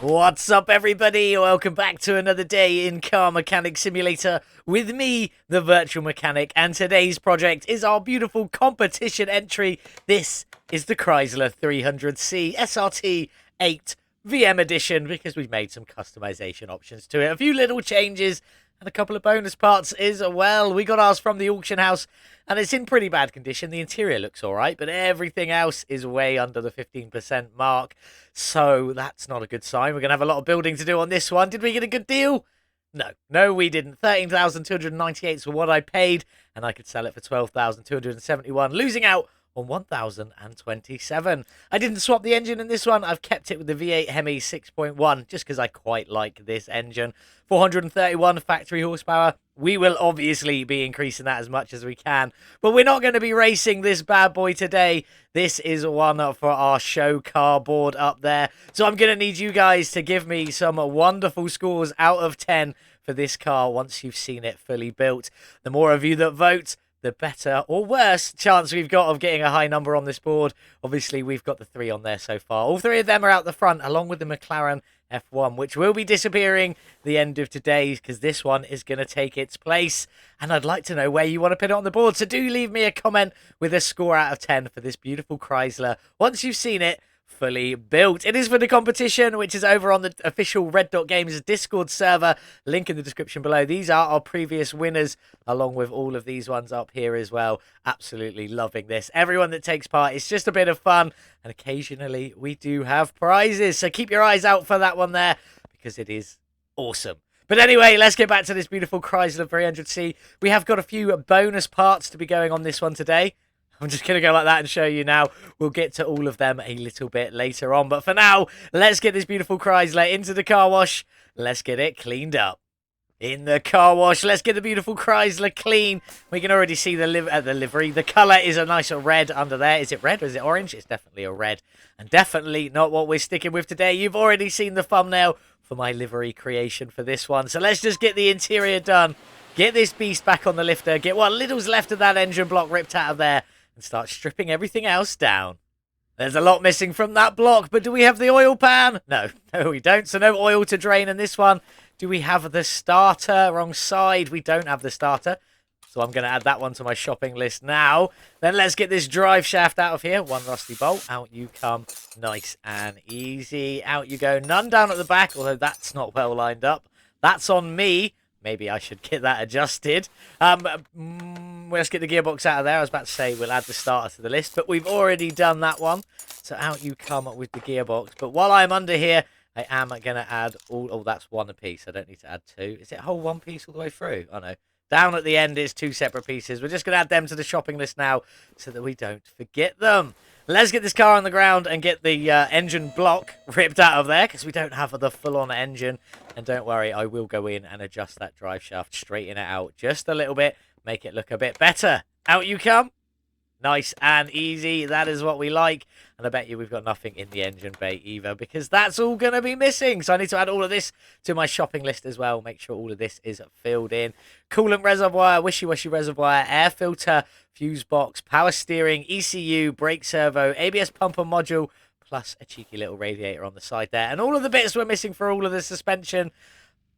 What's up, everybody? Welcome back to another day in Car Mechanic Simulator with me, the Virtual Mechanic, and today's project is our beautiful competition entry. This is the Chrysler 300C SRT 8 VM Edition because we've made some customization options to it. A few little changes and a couple of bonus parts as well. We got ours from the auction house and it's in pretty bad condition. The interior looks all right, but everything else is way under the 15% mark. So that's not a good sign. We're going to have a lot of building to do on this one. Did we get a good deal? No, we didn't. 13,298 for what I paid, and I could sell it for 12,271, losing out on 1,027. I didn't swap the engine in this one. I've kept it with the V8 Hemi 6.1 just because I quite like this engine. 431 factory horsepower. We will obviously be increasing that as much as we can, but we're not going to be racing this bad boy today. This is one for our show car board up there. So I'm going to need you guys to give me some wonderful scores out of 10 for this car once you've seen it fully built. The more of you that vote, the better or worse chance we've got of getting a high number on this board. Obviously, we've got the 3 on there so far. All 3 of them are out the front, along with the McLaren F1, which will be disappearing the end of today because this one is going to take its place. And I'd like to know where you want to put it on the board. So do leave me a comment with a score out of 10 for this beautiful Chrysler once you've seen it fully built. It is for the competition, which is over on the official Red Dot Games Discord server. Link in the description below. These are our previous winners, along with all of these ones up here as well. Absolutely loving this. Everyone that takes part, it's just a bit of fun, and occasionally we do have prizes, so keep your eyes out for that one there because it is awesome. But anyway, let's get back to this beautiful Chrysler 300C. We have got a few bonus parts to be going on this one today. I'm just going to go like that and show you now. We'll get to all of them a little bit later on. But for now, let's get this beautiful Chrysler into the car wash. Let's get it cleaned up. In the car wash, let's get the beautiful Chrysler clean. We can already see the livery. The colour is a nice red under there. Is it red or is it orange? It's definitely a red. And definitely not what we're sticking with today. You've already seen the thumbnail for my livery creation for this one. So let's just get the interior done. Get this beast back on the lifter. Get what little's left of that engine block ripped out of there. And start stripping everything else down. There's a lot missing from that block, but do we have the oil pan? No, we don't. So no oil to drain in this one. Do we have the starter? Wrong side. We don't have the starter. So I'm going to add that one to my shopping list now. Then let's get this drive shaft out of here. One rusty bolt. Out you come. Nice and easy. Out you go. None down at the back, although that's not well lined up. That's on me. Maybe I should get that adjusted. Let's get the gearbox out of there. I was about to say we'll add the starter to the list, but we've already done that one. So out you come with the gearbox. But while I'm under here, I am going to add all... Oh, that's one apiece. I don't need to add 2. Is it a whole one piece all the way through? Oh, no. Down at the end is 2 separate pieces. We're just going to add them to the shopping list now so that we don't forget them. Let's get this car on the ground and get the engine block ripped out of there because we don't have the full-on engine. And don't worry, I will go in and adjust that drive shaft, straighten it out just a little bit, make it look a bit better. Out you come. Nice and easy. That is what we like. And I bet you we've got nothing in the engine bay either because that's all going to be missing. So I need to add all of this to my shopping list as well. Make sure all of this is filled in. Coolant reservoir, wishy-washy reservoir, air filter, fuse box, power steering, ECU, brake servo, ABS pumper module, plus a cheeky little radiator on the side there. And all of the bits we're missing for all of the suspension.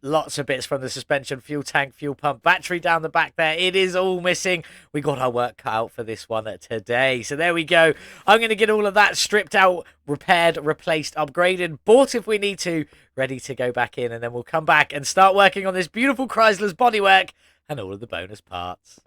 Lots of bits from the suspension, fuel tank, fuel pump, battery down the back there. It is all missing. We got our work cut out for this one today. So there we go. I'm going to get all of that stripped out, repaired, replaced, upgraded, bought if we need to, ready to go back in. And then we'll come back and start working on this beautiful Chrysler's bodywork and all of the bonus parts.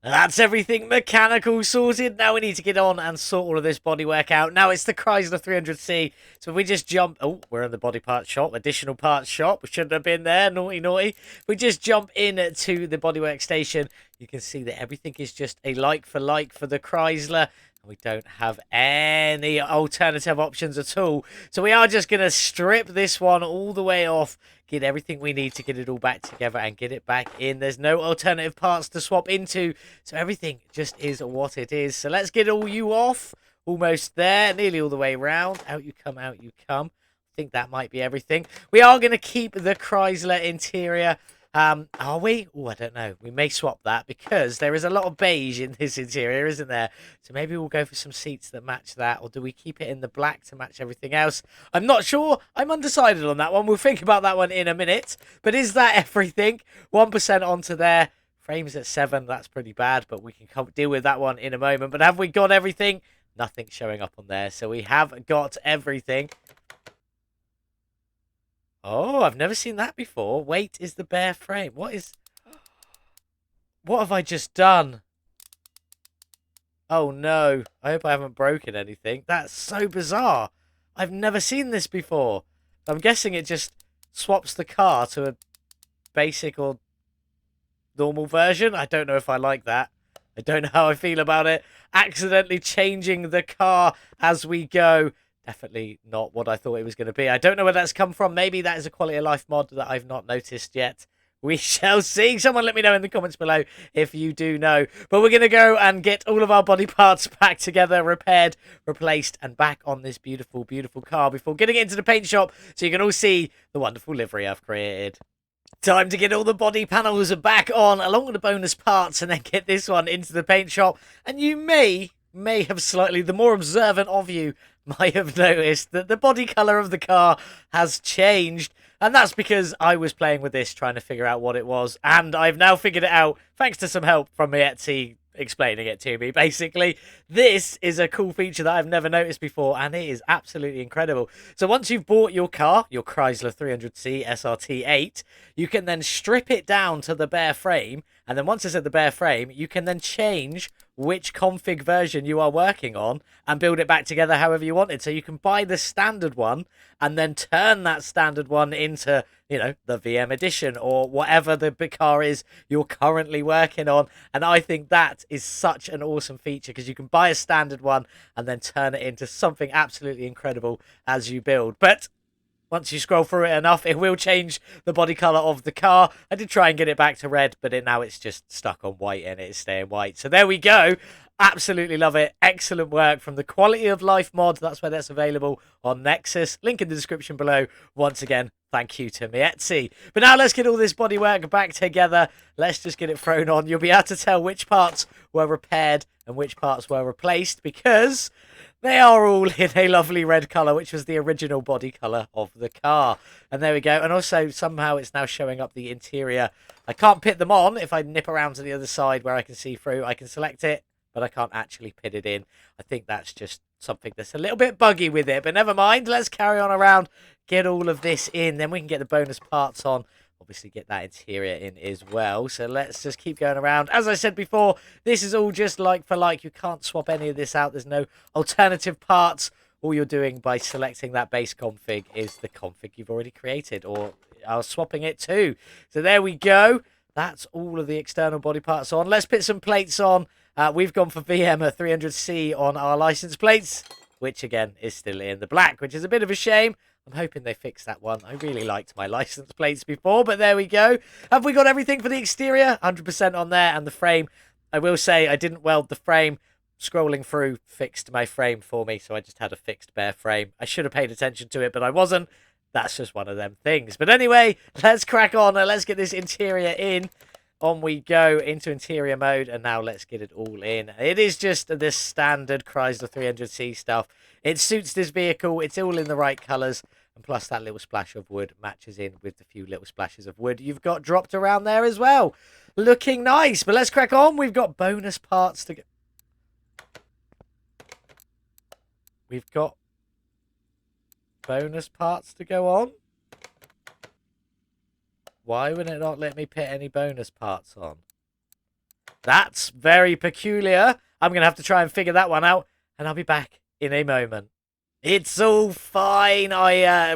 That's everything mechanical sorted. Now we need to get on and sort all of this bodywork out. Now it's the Chrysler 300C. So if we just jump... Oh, we're in the body parts shop. Additional parts shop. We shouldn't have been there. Naughty, naughty. If we just jump in to the bodywork station, you can see that everything is just a like for the Chrysler. We don't have any alternative options at all. So we are just going to strip this one all the way off, get everything we need to get it all back together and get it back in. There's no alternative parts to swap into, so everything just is what it is. So let's get all you off. Almost there, nearly all the way around. Out you come, out you come. I think that might be everything. We are going to keep the Chrysler interior. Are we? Oh, I don't know. We may swap that because there is a lot of beige in this interior, isn't there? So maybe we'll go for some seats that match that, or do we keep it in the black to match everything else? I'm not sure. I'm undecided on that one. We'll think about that one in a minute. But is that everything? 1% onto there. Frames at 7. That's pretty bad, but we can deal with that one in a moment. But have we got everything? Nothing showing up on there. So we have got everything. Oh, I've never seen that before. Weight is the bare frame. What have I just done? Oh no. I hope I haven't broken anything. That's so bizarre. I've never seen this before. I'm guessing it just swaps the car to a basic or normal version. I don't know if I like that. I don't know how I feel about it. Accidentally changing the car as we go. Definitely not what I thought it was going to be. I don't know where that's come from. Maybe that is a quality of life mod that I've not noticed yet. We shall see. Someone let me know in the comments below if you do know. But we're going to go and get all of our body parts back together, repaired, replaced, and back on this beautiful, beautiful car before getting it into the paint shop so you can all see the wonderful livery I've created. Time to get all the body panels back on, along with the bonus parts, and then get this one into the paint shop. And you may have slightly, the more observant of you might have noticed that the body colour of the car has changed. And that's because I was playing with this, trying to figure out what it was. And I've now figured it out, thanks to some help from Etsy explaining it to me. Basically, this is a cool feature that I've never noticed before, and it is absolutely incredible. So once you've bought your car, your Chrysler 300C SRT8, you can then strip it down to the bare frame, and then once it's at the bare frame, you can then change which config version you are working on and build it back together however you want it. So you can buy the standard one and then turn that standard one into, you know, the VM edition or whatever the big car is you're currently working on. And I think that is such an awesome feature because you can buy a standard one and then turn it into something absolutely incredible as you build. But once you scroll through it enough, it will change the body colour of the car. I did try and get it back to red, but now it's just stuck on white and it is staying white. So there we go. Absolutely love it. Excellent work from the Quality of Life mod. That's where that's available on Nexus. Link in the description below. Once again, thank you to Etsy. But now let's get all this bodywork back together. Let's just get it thrown on. You'll be able to tell which parts were repaired and which parts were replaced because they are all in a lovely red colour, which was the original body colour of the car. And there we go. And also, somehow it's now showing up the interior. I can't pit them on. If I nip around to the other side where I can see through, I can select it, but I can't actually pit it in. I think that's just something that's a little bit buggy with it. But never mind. Let's carry on around, get all of this in. Then we can get the bonus parts on. Obviously get that interior in as well. So let's just keep going around. As I said before, this is all just like for like. You can't swap any of this out. There's no alternative parts. All you're doing by selecting that base config is the config you've already created or are swapping it to. So there we go. That's all of the external body parts on. Let's put some plates on. We've gone for VM 300C on our license plates, which again is still in the black, which is a bit of a shame. I'm hoping they fix that one. I really liked my license plates before, but there we go. Have we got everything for the exterior? 100% on there. And the frame, I will say I didn't weld the frame. Scrolling through fixed my frame for me, so I just had a fixed bare frame. I should have paid attention to it, but I wasn't. That's just one of them things. But anyway, let's crack on and let's get this interior in. On we go into interior mode, and now let's get it all in. It is just this standard Chrysler 300C stuff. It suits this vehicle. It's all in the right colours. And plus that little splash of wood matches in with the few little splashes of wood you've got dropped around there as well. Looking nice. But let's crack on. We've got bonus parts to go. We've got bonus parts to go on. Why would it not let me put any bonus parts on? That's very peculiar. I'm going to have to try and figure that one out, and I'll be back in a moment. It's all fine. I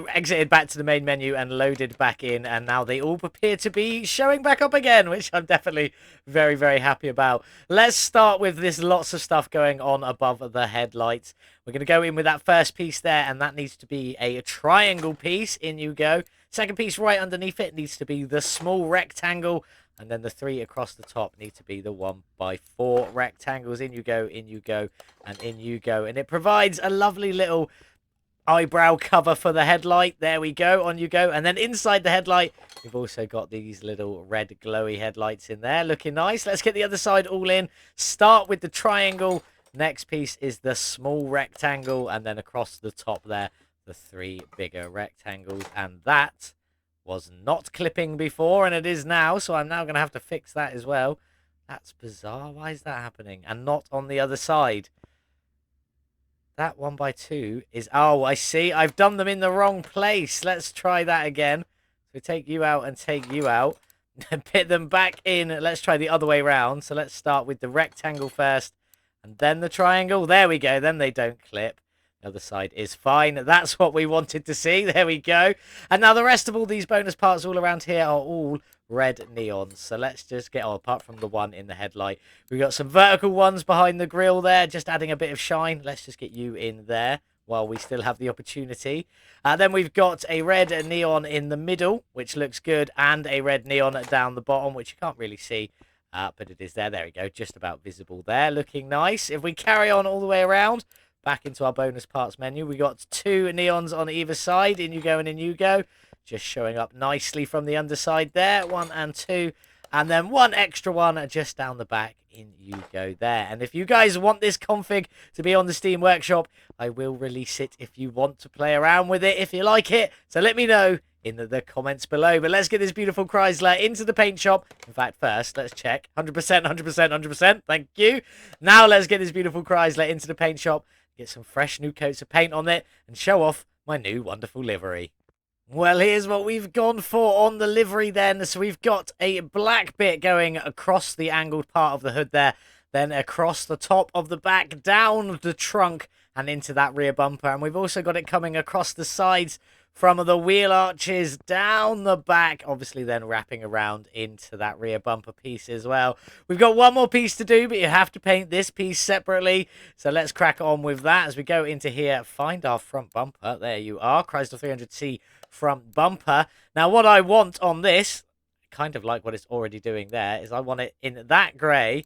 exited back to the main menu and loaded back in, and now they all appear to be showing back up again, which I'm definitely very, very happy about. Let's start with this lots of stuff going on above the headlights. We're going to go in with that first piece there, and that needs to be a triangle piece. In you go. Second piece right underneath it needs to be the small rectangle, and then the 3 across the top need to be the 1x4 rectangles. In you go, and in you go. And it provides a lovely little eyebrow cover for the headlight. There we go. On you go. And then inside the headlight, we've also got these little red glowy headlights in there. Looking nice. Let's get the other side all in. Start with the triangle. Next piece is the small rectangle. And then across the top there, the 3 bigger rectangles. And that was not clipping before, and it is now. So I'm now going to have to fix that as well. That's bizarre. Why is that happening? And not on the other side. That 1x2 is... Oh, I see. I've done them in the wrong place. Let's try that again. So take you out and take you out. And put them back in. Let's try the other way around. So let's start with the rectangle first. And then the triangle. There we go. Then they don't clip. The other side is fine. That's what we wanted to see. There we go. And now the rest of all these bonus parts all around here are all red neons. So let's just get on, apart from the one in the headlight. We've got some vertical ones behind the grille there, just adding a bit of shine. Let's just get you in there while we still have the opportunity. Then we've got a red neon in the middle, which looks good, and a red neon down the bottom, which you can't really see. But it is there. There we go. Just about visible there. Looking nice. If we carry on all the way around, back into our bonus parts menu, we got 2 neons on either side. In you go and in you go. Just showing up nicely from the underside there. 1 and 2. And then 1 extra one just down the back. In you go there. And if you guys want this config to be on the Steam Workshop, I will release it if you want to play around with it, if you like it. So let me know in the comments below. But let's get this beautiful Chrysler into the paint shop. In fact, first, let's check. 100%, 100%, 100%. Thank you. Now let's get this beautiful Chrysler into the paint shop. Get some fresh new coats of paint on it and show off my new wonderful livery. Well, here's what we've gone for on the livery then. So we've got a black bit going across the angled part of the hood there, then across the top of the back, down the trunk and into that rear bumper. And we've also got it coming across the sides from the wheel arches down the back, obviously then wrapping around into that rear bumper piece as well. We've got one more piece to do, but you have to paint this piece separately. So let's crack on with that as we go into here. Find our front bumper. There you are, Chrysler 300C front bumper. Now what I want on this, kind of like what it's already doing there, is I want it in that grey.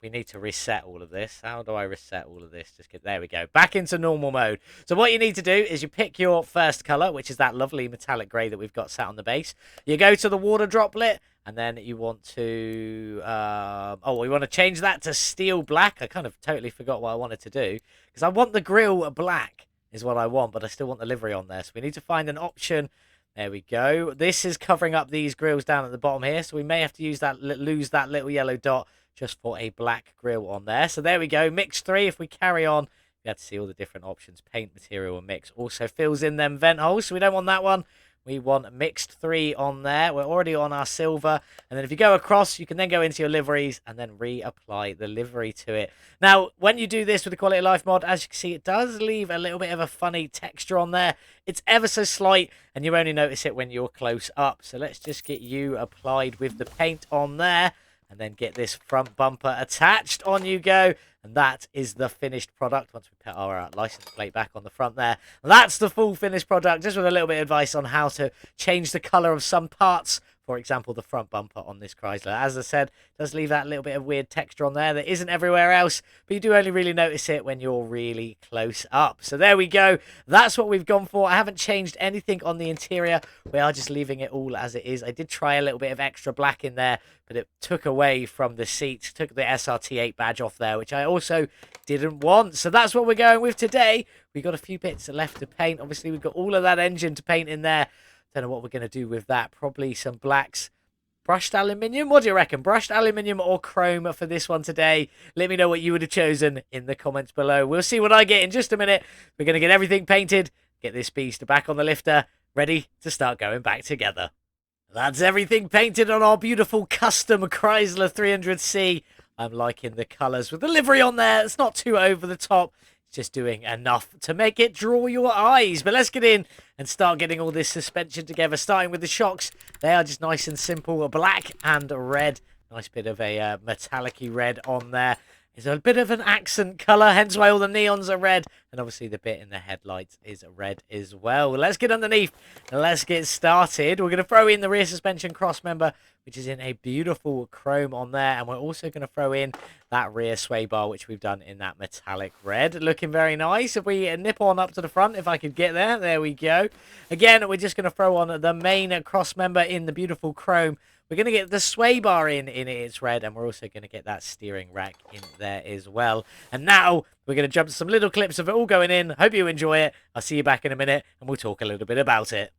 We need to reset all of this. How do I reset all of this? There we go. Back into normal mode. So what you need to do is you pick your first colour, which is that lovely metallic grey that we've got sat on the base. You go to the water droplet, and then you want to... we want to change that to steel black. I kind of totally forgot what I wanted to do. Because I want the grille black is what I want, but I still want the livery on there. So we need to find an option. There we go. This is covering up these grills down at the bottom here. So we may have to use that, lose that little yellow dot just for a black grille on there. So there we go. Mix 3. If we carry on, you have to see all the different options. Paint, material, and mix. Also fills in them vent holes. So we don't want that one. We want mixed 3 on there. We're already on our silver. And then if you go across, you can then go into your liveries and then reapply the livery to it. Now, when you do this with the Quality of Life mod, as you can see, it does leave a little bit of a funny texture on there. It's ever so slight, and you only notice it when you're close up. So let's just get you applied with the paint on there. And then get this front bumper attached. On you go. And that is the finished product. Once we put our license plate back on the front there. That's the full finished product. Just with a little bit of advice on how to change the colour of some parts. For example, the front bumper on this Chrysler. As I said, does leave that little bit of weird texture on there that isn't everywhere else. But you do only really notice it when you're really close up. So there we go. That's what we've gone for. I haven't changed anything on the interior. We are just leaving it all as it is. I did try a little bit of extra black in there, but it took away from the seats. Took the SRT8 badge off there, which I also didn't want. So that's what we're going with today. We've got a few bits left to paint. Obviously, we've got all of that engine to paint in there. Don't know what we're going to do with that. Probably some blacks. Brushed aluminium? What do you reckon? Brushed aluminium or chrome for this one today? Let me know what you would have chosen in the comments below. We'll see what I get in just a minute. We're going to get everything painted. Get this beast back on the lifter. Ready to start going back together. That's everything painted on our beautiful custom Chrysler 300C. I'm liking the colours with the livery on there. It's not too over the top. Just doing enough to make it draw your eyes. But let's get in and start getting all this suspension together, starting with the shocks. They are just nice and simple, black and red. Nice bit of a metallic-y red on there. is a bit of an accent colour, hence why all the neons are red. And obviously the bit in the headlights is red as well. Let's get underneath and let's get started. We're going to throw in the rear suspension cross member, which is in a beautiful chrome on there. And we're also going to throw in that rear sway bar, which we've done in that metallic red. Looking very nice. If we nip on up to the front, if I could get there. There we go. Again, we're just going to throw on the main cross member in the beautiful chrome. We're going to get the sway bar in its red, and we're also going to get that steering rack in there as well. And now we're going to jump to some little clips of it all going in. Hope you enjoy it. I'll see you back in a minute, and we'll talk a little bit about it.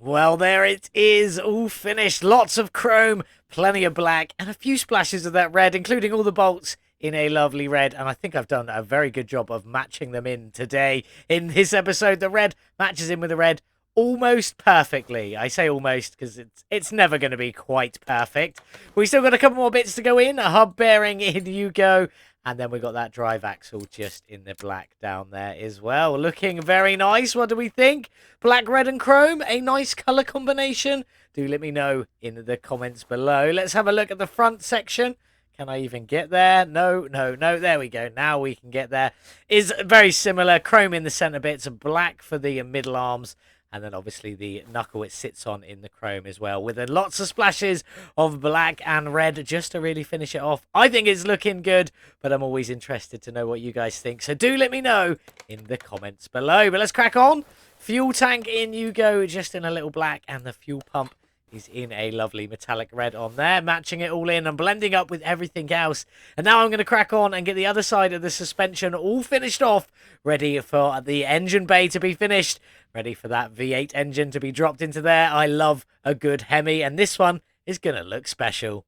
Well, there it is, all finished. Lots of chrome, plenty of black, and a few splashes of that red, including all the bolts in a lovely red. And I think I've done a very good job of matching them in today. In this episode, the red matches in with the red almost perfectly. I say almost because it's never going to be quite perfect. We still got a couple more bits to go in. A hub bearing, in you go. And then we got that drive axle just in the black down there as well. Looking very nice. What do we think? Black, red and chrome. A nice colour combination. Do let me know in the comments below. Let's have a look at the front section. Can I even get there? No. There we go. Now we can get there. Is very similar. Chrome in the centre bits. Black for the middle arms. And then obviously the knuckle it sits on in the chrome as well. With lots of splashes of black and red just to really finish it off. I think it's looking good, but I'm always interested to know what you guys think. So do let me know in the comments below. But let's crack on. Fuel tank in you go, just in a little black. And the fuel pump is in a lovely metallic red on there. Matching it all in and blending up with everything else. And now I'm going to crack on and get the other side of the suspension all finished off. Ready for the engine bay to be finished. Ready for that V8 engine to be dropped into there. I love a good Hemi, and this one is going to look special.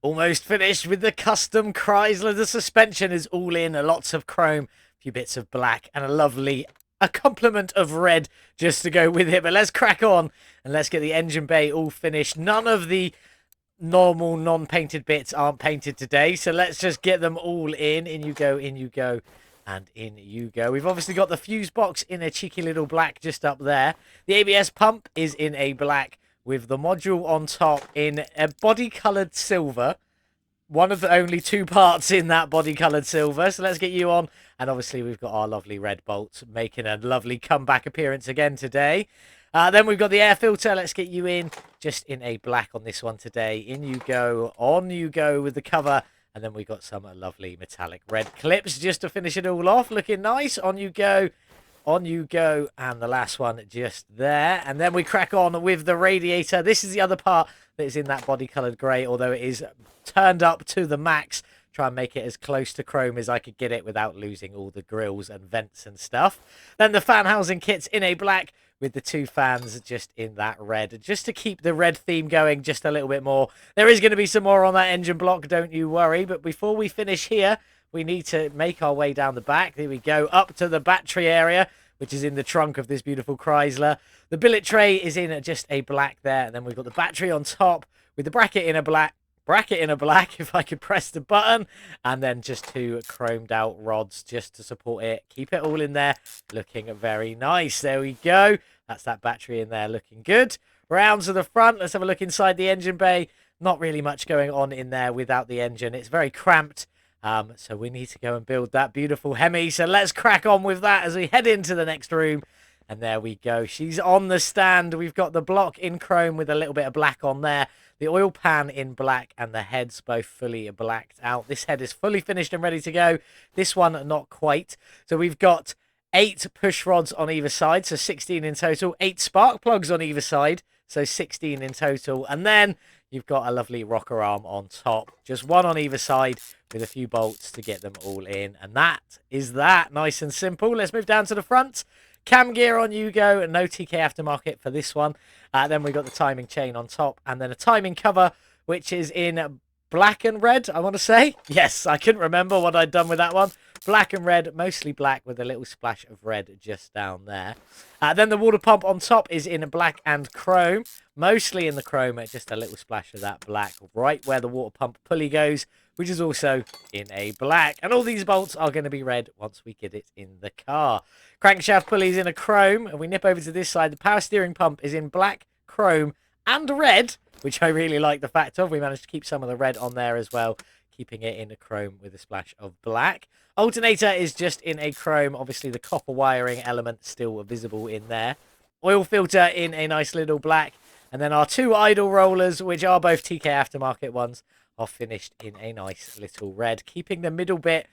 Almost finished with the custom Chrysler. The suspension is all in, lots of chrome, a few bits of black, and a complement of red just to go with it. But let's crack on, and let's get the engine bay all finished. None of the normal non-painted bits aren't painted today, so let's just get them all in. In you go, in you go. And in you go. We've obviously got the fuse box in a cheeky little black just up there. The ABS pump is in a black with the module on top in a body-coloured silver. One of the only two parts in that body-coloured silver. So let's get you on. And obviously we've got our lovely red bolts making a lovely comeback appearance again today. Then we've got the air filter. Let's get you in just in a black on this one today. In you go. On you go with the cover. And then we got some lovely metallic red clips just to finish it all off. Looking nice. On you go. On you go. And the last one just there. And then we crack on with the radiator. This is the other part that is in that body-coloured grey, although it is turned up to the max. Try and make it as close to chrome as I could get it without losing all the grills and vents and stuff. Then the fan housing kit's in a black with the two fans just in that red, just to keep the red theme going just a little bit more. There is going to be some more on that engine block, don't you worry. But before we finish here, we need to make our way down the back. There we go, up to the battery area, which is in the trunk of this beautiful Chrysler. The billet tray is in just a black there, and then we've got the battery on top with the bracket in a black, if I could press the button, and then just two chromed out rods just to support it. Keep it all in there, looking very nice. There we go. That's that battery in there looking good. Round to the front. Let's have a look inside the engine bay. Not really much going on in there without the engine. It's very cramped. So we need to go and build that beautiful Hemi. So let's crack on with that as we head into the next room. And there we go. She's on the stand. We've got the block in chrome with a little bit of black on there. The oil pan in black and the heads both fully blacked out. This head is fully finished and ready to go. This one, not quite. So we've got 8 push rods on either side, so 16 in total. 8 spark plugs on either side, so 16 in total. And then you've got a lovely rocker arm on top. Just one on either side with a few bolts to get them all in. And that is that. Nice and simple. Let's move down to the front. Cam gear on you go, no TK Aftermarket for this one. Then we got the timing chain on top, and then a timing cover, which is in black and red, I want to say. Yes, I couldn't remember what I'd done with that one. Black and red, mostly black with a little splash of red just down there. Then the water pump on top is in black and chrome, mostly in the chrome, just a little splash of that black right where the water pump pulley goes, which is also in a black. And all these bolts are going to be red once we get it in the car. Crankshaft pulley's in a chrome, and we nip over to this side. The power steering pump is in black, chrome, and red, which I really like the fact of. We managed to keep some of the red on there as well, keeping it in a chrome with a splash of black. Alternator is just in a chrome. Obviously, the copper wiring element still visible in there. Oil filter in a nice little black. And then our two idle rollers, which are both TK Aftermarket ones, are finished in a nice little red, keeping the middle bit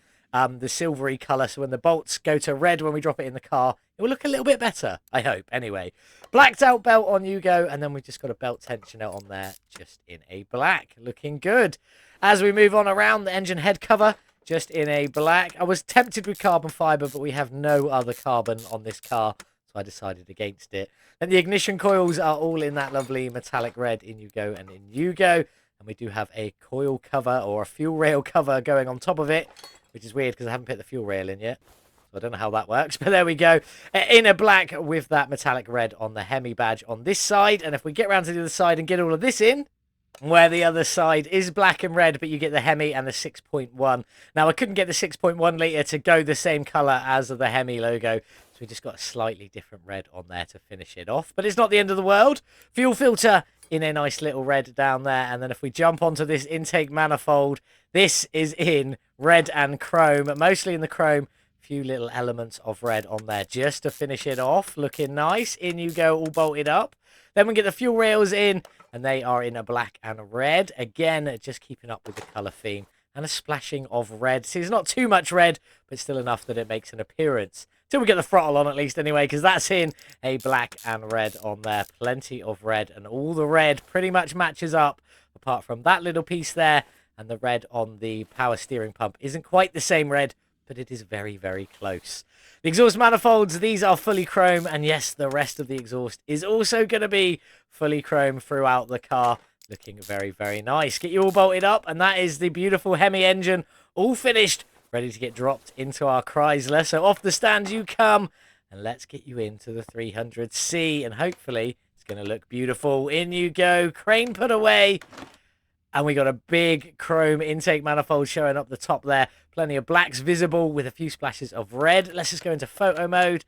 the silvery colour. So when the bolts go to red when we drop it in the car, it will look a little bit better, I hope. Anyway, blacked out belt on you go, and then we've just got a belt tensioner on there, just in a black. Looking good. As we move on around, the engine head cover, just in a black. I was tempted with carbon fibre, but we have no other carbon on this car, so I decided against it. And the ignition coils are all in that lovely metallic red, in you go and in you go. And we do have a coil cover or a fuel rail cover going on top of it, which is weird because I haven't put the fuel rail in yet. So I don't know how that works, but there we go. In a black with that metallic red on the Hemi badge on this side. And if we get around to the other side and get all of this in, where the other side is black and red, but you get the Hemi and the 6.1. Now, I couldn't get the 6.1 litre to go the same colour as the Hemi logo, so we just got a slightly different red on there to finish it off. But it's not the end of the world. Fuel filter in a nice little red down there. And then if we jump onto this intake manifold, this is in red and chrome, mostly in the chrome. Few little elements of red on there just to finish it off. Looking nice. In you go, all bolted up. Then we get the fuel rails in, and they are in a black and red. Again, just keeping up with the colour theme. And a splashing of red. See, it's not too much red, but still enough that it makes an appearance. Till we get the throttle on at least anyway, because that's in a black and red on there. Plenty of red, and all the red pretty much matches up, apart from that little piece there. And the red on the power steering pump isn't quite the same red, but it is very, very close. The exhaust manifolds, these are fully chrome, and yes, the rest of the exhaust is also going to be fully chrome throughout the car. Looking very, very nice. Get you all bolted up, and that is the beautiful Hemi engine, all finished, ready to get dropped into our Chrysler. So off the stand you come, and let's get you into the 300C, and hopefully it's going to look beautiful. In you go, crane put away. And we got a big chrome intake manifold showing up the top there. Plenty of blacks visible with a few splashes of red. Let's just go into photo mode.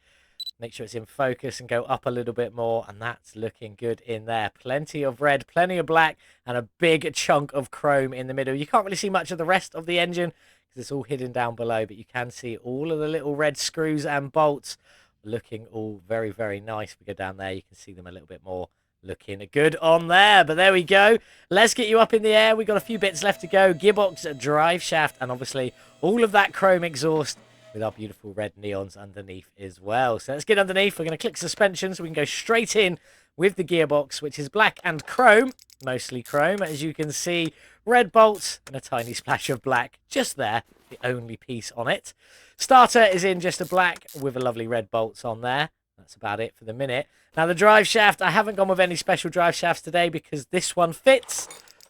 Make sure it's in focus and go up a little bit more. And that's looking good in there. Plenty of red, plenty of black, and a big chunk of chrome in the middle. You can't really see much of the rest of the engine because it's all hidden down below. But you can see all of the little red screws and bolts looking all very, very nice. We go down there, you can see them a little bit more. Looking good on there, but there we go. Let's get you up in the air. We've got a few bits left to go. Gearbox, drive shaft, and obviously all of that chrome exhaust with our beautiful red neons underneath as well. So let's get underneath. We're going to click suspension so we can go straight in with the gearbox, which is black and chrome, mostly chrome. As you can see, red bolts and a tiny splash of black just there, the only piece on it. Starter is in just a black with a lovely red bolts on there. That's about it for the minute. Now, the drive shaft, I haven't gone with any special drive shafts today because this one fits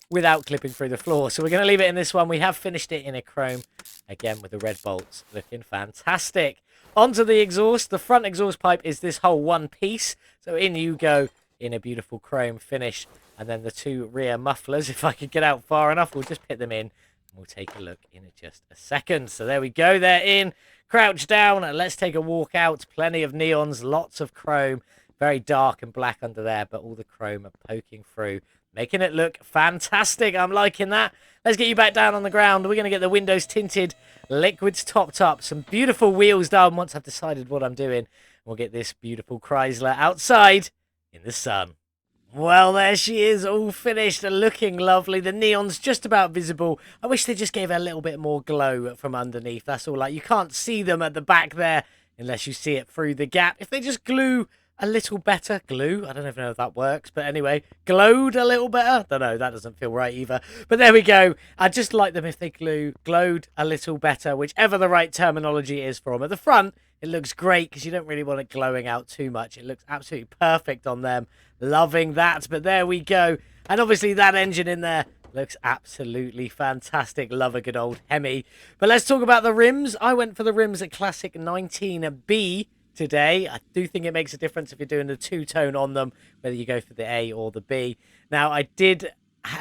without clipping through the floor. So we're going to leave it in this one. We have finished it in a chrome, again, with the red bolts. Looking fantastic. Onto the exhaust. The front exhaust pipe is this whole one piece. So in you go in a beautiful chrome finish. And then the two rear mufflers, if I could get out far enough, we'll just put them in. And we'll take a look in just a second. So there we go. They're in. Crouch down. And let's take a walk out. Plenty of neons, lots of chrome. Very dark and black under there, but all the chrome poking through, making it look fantastic. I'm liking that. Let's get you back down on the ground. We're going to get the windows tinted, liquids topped up, some beautiful wheels done once I've decided what I'm doing. We'll get this beautiful Chrysler outside in the sun. Well, there she is, all finished and looking lovely. The neon's just about visible. I wish they just gave her a little bit more glow from underneath. That's all. Like, you can't see them at the back there unless you see it through the gap. If they just glue a little better. Glue, I don't even know if that works, but anyway, glowed a little better. Don't know, that doesn't feel right either. But there we go. I just like them if they glowed a little better, whichever the right terminology is for them. At the front, it looks great because you don't really want it glowing out too much. It looks absolutely perfect on them. Loving that, but there we go. And obviously that engine in there looks absolutely fantastic. Love a good old Hemi. But let's talk about the rims. I went for the rims at Classic 19B today. I do think it makes a difference if you're doing the two-tone on them, whether you go for the A or the B. Now, I did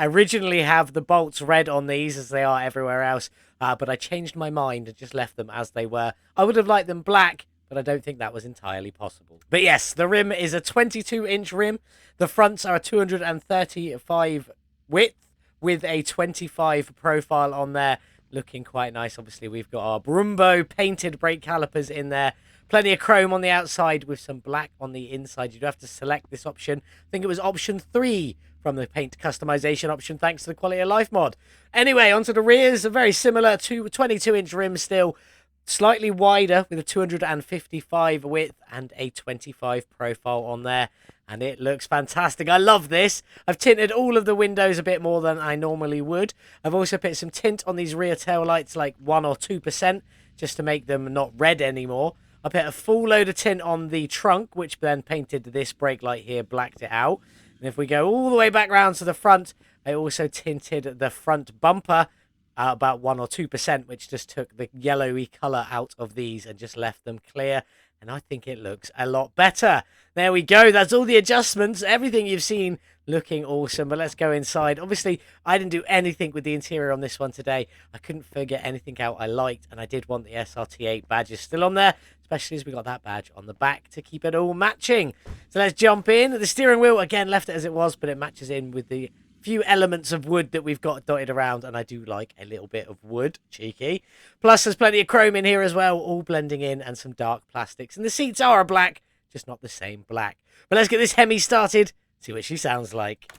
originally have the bolts red on these, as they are everywhere else, but I changed my mind and just left them as they were. I would have liked them black, but I don't think that was entirely possible. But yes, the rim is a 22-inch rim. The fronts are a 235 width with a 25 profile on there. Looking quite nice. Obviously, we've got our Brumbo painted brake calipers in there. Plenty of chrome on the outside with some black on the inside. You do have to select this option. I think it was option 3 from the paint customization option, thanks to the quality of life mod. Anyway, onto the rears. A very similar to 22-inch rim still. Slightly wider with a 255 width and a 25 profile on there. And it looks fantastic. I love this. I've tinted all of the windows a bit more than I normally would. I've also put some tint on these rear tail lights, like 1 or 2%, just to make them not red anymore. I put a full load of tint on the trunk, which then painted this brake light here, blacked it out. And if we go all the way back round to the front, I also tinted the front bumper about 1 or 2%, which just took the yellowy colour out of these and just left them clear. And I think it looks a lot better. There we go. That's all the adjustments. Everything you've seen looking awesome. But let's go inside. Obviously, I didn't do anything with the interior on this one today. I couldn't figure anything out I liked. And I did want the SRT8 badges still on there, especially as we got that badge on the back to keep it all matching. So let's jump in. The steering wheel, again, left it as it was, but it matches in with the few elements of wood that we've got dotted around, and I do like a little bit of wood. Cheeky. Plus there's plenty of chrome in here as well, all blending in, and some dark plastics, and the seats are a black, just not the same black. But let's get this Hemi started, see what she sounds like.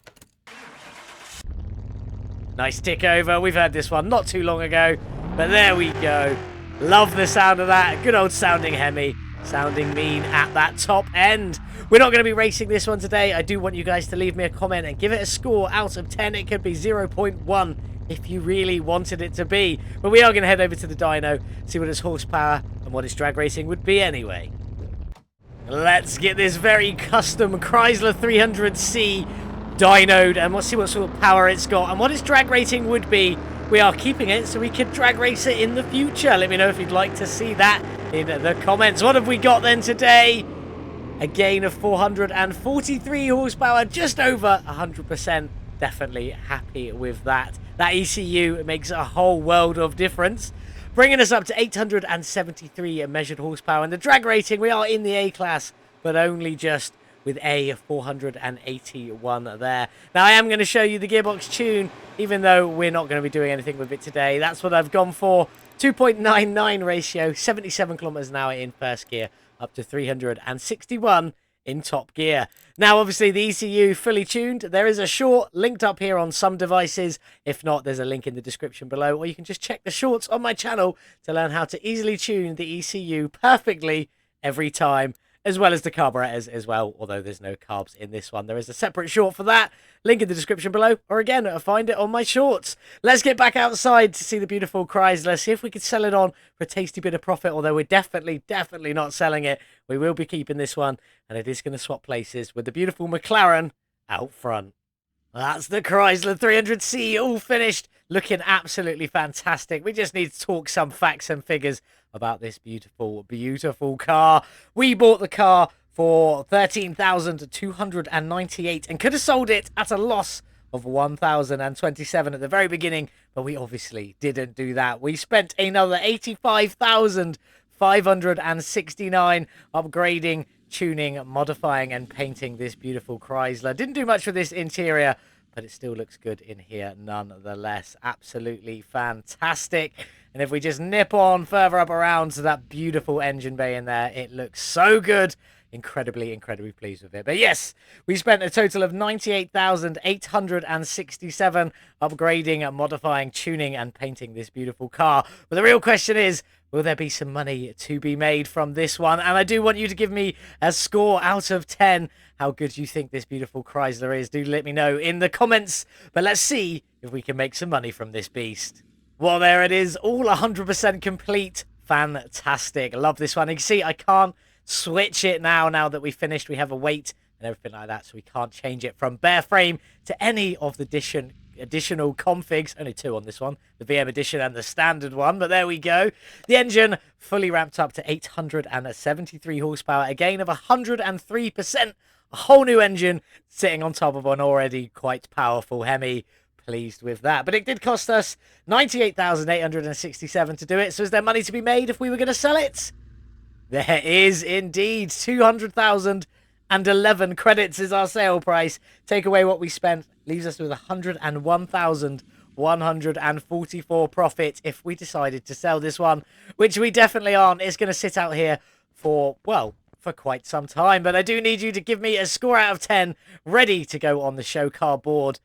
Nice tick over. We've heard this one not too long ago, but there we go. Love the sound of that. Good old sounding Hemi, sounding mean at that top end. We're not going to be racing this one today. I do want you guys to leave me a comment and give it a score out of 10. It could be 0.1 if you really wanted it to be. But we are going to head over to the dyno, see what its horsepower and what its drag racing would be anyway. Let's get this very custom Chrysler 300C dynoed and let's see what sort of power it's got and what its drag rating would be. We are keeping it so we can drag race it in the future. Let me know if you'd like to see that in the comments. What have we got then today? A gain of 443 horsepower, just over 100%. Definitely happy with that. That ECU makes a whole world of difference. Bringing us up to 873 measured horsepower. And the drag rating, we are in the A class, but only just with a 481 there. Now, I am going to show you the gearbox tune, even though we're not going to be doing anything with it today. That's what I've gone for. 2.99 ratio, 77 kilometers an hour in first gear, up to 361 in top gear. Now, obviously, the ECU fully tuned. There is a short linked up here on some devices. If not, there's a link in the description below, or you can just check the shorts on my channel to learn how to easily tune the ECU perfectly every time, as well as the carburetors as well, although there's no carbs in this one. There is a separate short for that. Link in the description below, or again, find it on my shorts. Let's get back outside to see the beautiful Chrysler, see if we could sell it on for a tasty bit of profit, although we're definitely not selling it. We will be keeping this one, and it is going to swap places with the beautiful McLaren out front. That's the Chrysler 300C all finished, looking absolutely fantastic. We just need to talk some facts and figures about this beautiful car. We bought the car for $13,298 and could have sold it at a loss of $1,027 at the very beginning, but we obviously didn't do that. We spent another $85,569 upgrading, tuning, modifying and painting this beautiful Chrysler. Didn't do much for this interior, but it still looks good in here nonetheless. Absolutely fantastic. And if we just nip on further up around to that beautiful engine bay in there, it looks so good. Incredibly pleased with it. But yes, we spent a total of $98,867 upgrading, modifying, tuning and painting this beautiful car. But the real question is, Will there be some money to be made from this one? And I do want you to give me a score out of 10. How good you think this beautiful Chrysler is. Do let me know in the comments. But let's see if we can make some money from this beast. Well, there it is. All 100% complete. Fantastic. Love this one. You can see I can't switch it now that we finished. We have a weight and everything like that. So we can't change it from bare frame to any of the additional configs. Only two on this one, the VM edition and the standard one, but there we go. The engine fully ramped up to 873 horsepower, a gain of 103%, a whole new engine sitting on top of an already quite powerful Hemi. Pleased with that, but it did cost us 98,867 to do it. So is there money to be made if we were going to sell it? There is indeed. 200,011 credits is our sale price. Take away what we spent, leaves us with 101,144 profit if we decided to sell this one, which we definitely aren't. It's going to sit out here for, well, for quite some time, but I do need you to give me a score out of 10 ready to go on the show car board.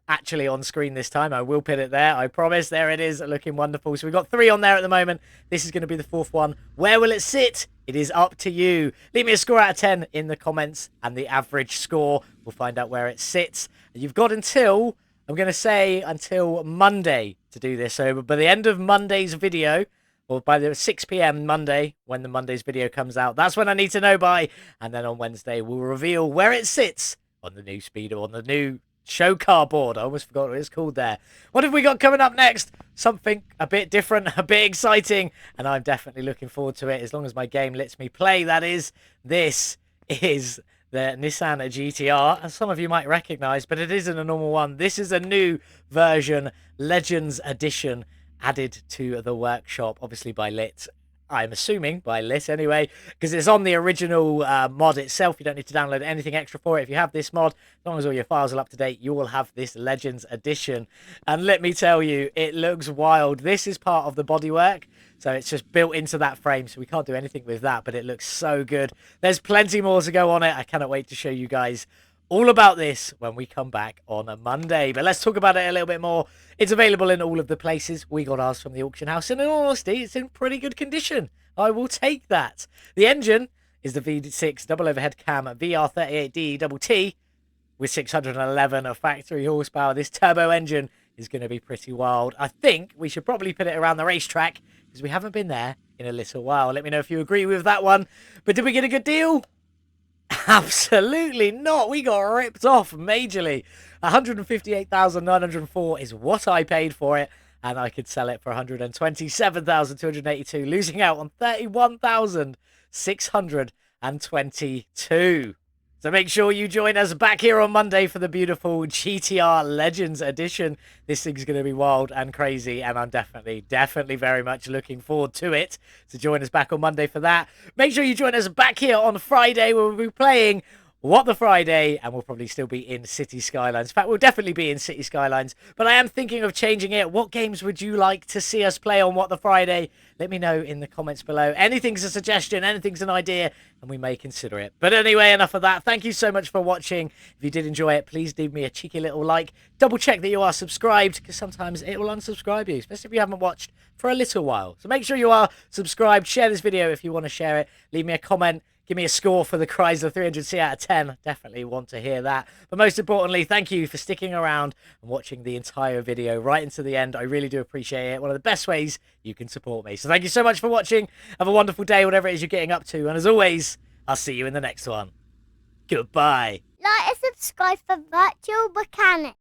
Actually on screen this time. I will put it there, I promise. There it is, looking wonderful. So we've got 3 on there at the moment. This is going to be the 4th one. Where will it sit? It is up to you. Leave me a score out of 10 in the comments and the average score. We'll find out where it sits. And you've got until, I'm going to say until Monday to do this. So by the end of Monday's video, or by the 6 p.m. Monday, when the Monday's video comes out, that's when I need to know by. And then on Wednesday, we'll reveal where it sits on the new speedo, on the new show car board. I almost forgot what it's called there. What have we got coming up next? Something a bit different, a bit exciting, and I'm definitely looking forward to it, as long as my game lets me play, that is. This is the Nissan GTR, and some of you might recognize, but it isn't a normal one. This is a new version, Legends Edition, added to the workshop, obviously by Lit. I'm assuming by Lit anyway, because it's on the original mod itself. You don't need to download anything extra for it. If you have this mod, as long as all your files are up to date, you will have this Legends Edition. And let me tell you, it looks wild. This is part of the bodywork, so it's just built into that frame, so we can't do anything with that, but it looks so good. There's plenty more to go on it. I cannot wait to show you guys all about this when we come back on a Monday. But let's talk about it a little bit more. It's available in all of the places. We got ours from the auction house, and in all honesty, it's in pretty good condition. I will take that. The engine is the V6 double overhead cam VR38D double T with 611 of factory horsepower. This turbo engine is going to be pretty wild. I think we should probably put it around the racetrack because we haven't been there in a little while. Let me know if you agree with that one. But did we get a good deal? Absolutely not. We got ripped off majorly. 158,904 is what I paid for it, and I could sell it for 127,282, losing out on 31,622. So make sure you join us back here on Monday for the beautiful GTR Legends Edition. This thing's going to be wild and crazy, and I'm definitely very much looking forward to it. So join us back on Monday for that. Make sure you join us back here on Friday, where we'll be playing What the Friday, and we'll probably still be in City Skylines. In fact, we'll definitely be in City Skylines, but I am thinking of changing it. What games would you like to see us play on What the Friday? Let me know in the comments below. Anything's a suggestion, anything's an idea, and we may consider it. But anyway, enough of that. Thank you so much for watching. If you did enjoy it, please leave me a cheeky little like. Double check that you are subscribed, because sometimes it will unsubscribe you, especially if you haven't watched for a little while. So make sure you are subscribed. Share this video if you want to share it. Leave me a comment. Give me a score for the Chrysler 300C out of 10. Definitely want to hear that. But most importantly, thank you for sticking around and watching the entire video right into the end. I really do appreciate it. One of the best ways you can support me. So thank you so much for watching. Have a wonderful day, whatever it is you're getting up to. And as always, I'll see you in the next one. Goodbye. Like and subscribe for Virtual Mechanic.